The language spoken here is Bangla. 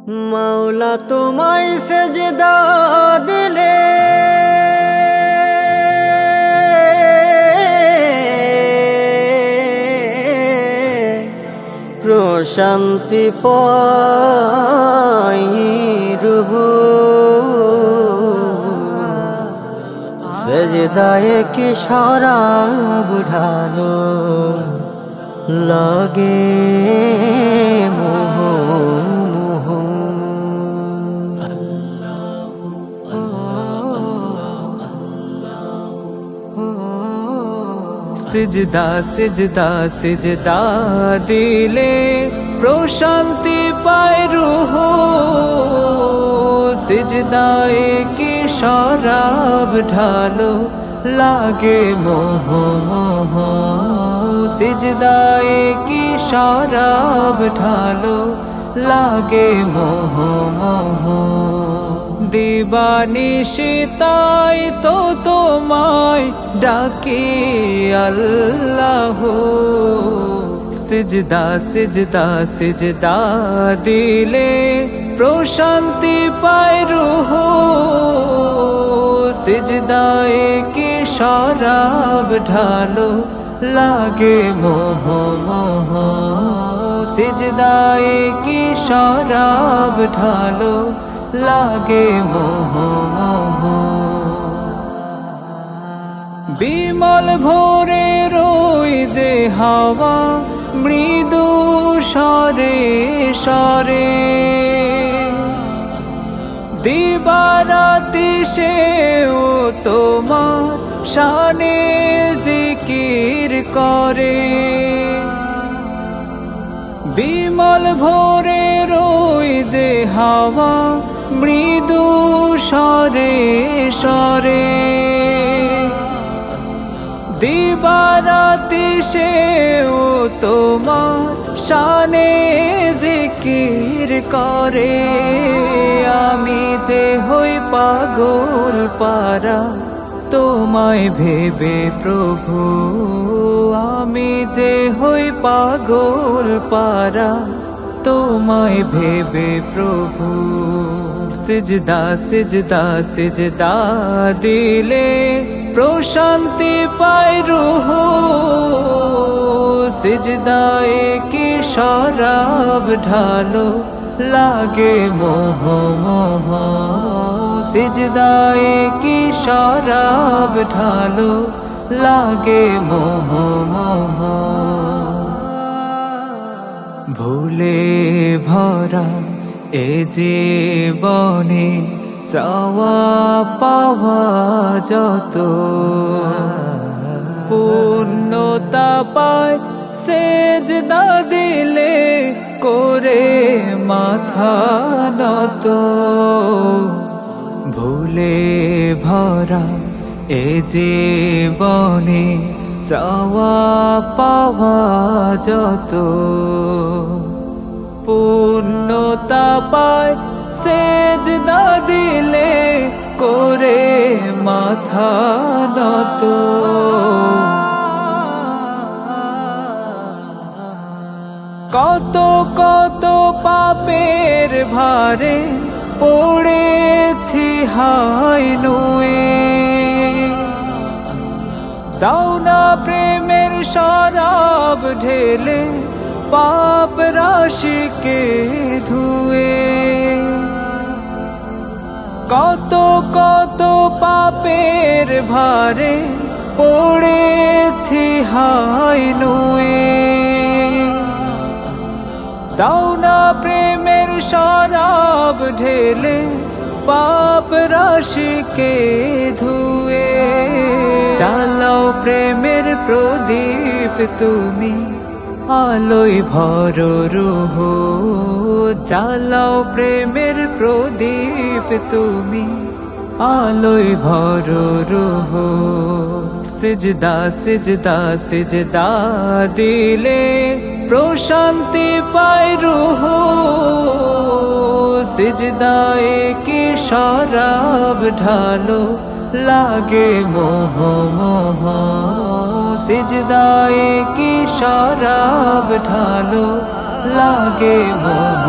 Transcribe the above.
মাওলা তোমায় সেজদা দিলে প্রশান্তি পাই রূহ, সেজদায়ে কি শরাব ঢালো লাগে মোহ মোহ। সিজদা সিজদা সিজদা দিলে প্রশান্তি পায় রূহ, সিজদায়ে কি শরাব ঢালো লাগে মোহ মোহ। সিজদায়ে কি শরাব ঢালো লাগে মোহ মোহ। দিবানিশিতাই তো তোমায় ডাকি আল্লাহ, সিজদা সিজদা সিজদা দিলে প্রশান্তি পায় রূহ, সিজদায়ে কি শরাব ঢালো লাগে মোহ মোহ। সিজদায়ে কি শরাব ঢালো লাগে মোহ মোহ। বিমল ভোরে রই যে হাওয়া মৃদু স্বরে স্বরে, দিবারাতি সেও তোমার শানে জিকির করে। বিমল ভোরে রই যে হাওয়া মৃদু স্বরে স্বরে, দিবারাতি সেও তোমার শানে জিকির করে। আমি যে হই পাগল পারা তোমায় ভেবে প্রভু, আমি যে হই পাগল পারা তোমায় ভেবে প্রভু। সিজদা সিজদা সিজদা দিলে প্রশান্তি পায় রূহ, সিজদায়ে কি শরাব ঢালো লাগে মোহ মোহ। সিজদায়ে কি শরাব ঢালো লাগে মোহ মোহ। ভুলে ভরা এ জীবনে চাওয়া পাওয়া যত, পূর্ণতা পায় সেজদা দিলে করে মাথা নত। ভুলে ভরা এ জীবনে চাওয়া পাওয়া যত, পূর্ণতা পায় সেজদা দিলে করে মাথা নত। কত কত পাপের ভারে পড়েছি হায় নুয়ে, দাও না প্রেমের শরাব ঢেলে পাপ রাশিকে ধুয়ে। কত কত পাপের ভারে পড়েছি হায় নুয়ে, দাও না প্রেমের শরাব ঢেলে পাপ রাশিকে ধুয়ে। চালাও প্রেমের প্রদীপ তুমি আলোয় ভর রূহ, চালাও প্রেমের প্রদীপ তুমি আলোয় ভর রূহ। সিজদা সিজদা সিজদা দিলে প্রশান্তি পায় রূহ, সিজদায়ে কি শরাব ঢালো লাগে মোহ মোহ। সিজদায়ে কি শরাব ঢালো লাগে মোহ।